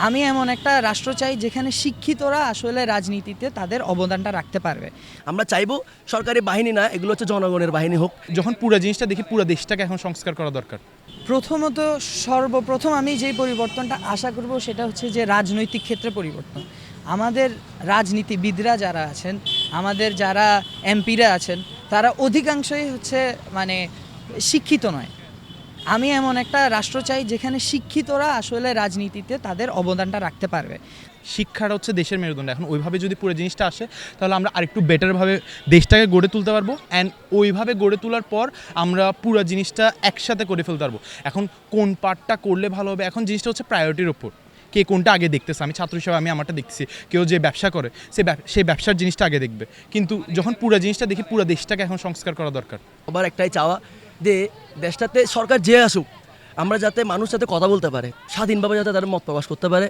আমি এমন একটা রাষ্ট্র চাই যেখানে শিক্ষিতরা আসলে রাজনীতিতে তাদের অবদানটা রাখতে পারবে। আমরা চাইবো সরকারি বাহিনী না, এগুলো হচ্ছে জনগণের বাহিনী হোক। যখন পুরো জিনিসটা দেখি পুরো দেশটাকে এখন সংস্কার করা দরকার। প্রথমত সর্বপ্রথম আমি যেই পরিবর্তনটা আশা করব সেটা হচ্ছে যে রাজনৈতিক ক্ষেত্রে পরিবর্তন। আমাদের রাজনীতিবিদরা যারা আছেন, আমাদের যারা এমপিরা আছেন, তারা অধিকাংশই হচ্ছে মানে শিক্ষিত নয়। আমি এমন একটা রাষ্ট্র চাই যেখানে শিক্ষিতরা আসলে রাজনীতিতে তাদের অবদানটা রাখতে পারবে। শিক্ষাটা হচ্ছে দেশের মেরুদণ্ড। এখন ওইভাবে যদি পুরো জিনিসটা আসে তাহলে আমরা আরেকটু বেটারভাবে দেশটাকে গড়ে তুলতে পারবো, অ্যান্ড ওইভাবে গড়ে তোলার পর আমরা পুরো জিনিসটা একসাথে করে ফেলতে পারবো। এখন কোন পার্টটা করলে ভালো হবে, এখন জিনিসটা হচ্ছে প্রায়োরিটির ওপর, কে কোনটা আগে দেখতেছে। আমি ছাত্র হিসেবে আমি আমারটা দেখতেছি, কেউ যে ব্যবসা করে সেই ব্যবসার জিনিসটা আগে দেখবে। কিন্তু যখন পুরো জিনিসটা দেখি পুরো দেশটাকে এখন সংস্কার করা দরকার। আবার একটাই চাওয়া যে দেশটাতে সরকার যে আসুক, আমরা যাতে মানুষ যাতে কথা বলতে পারে, স্বাধীনভাবে যাতে তাদের মত প্রকাশ করতে পারে,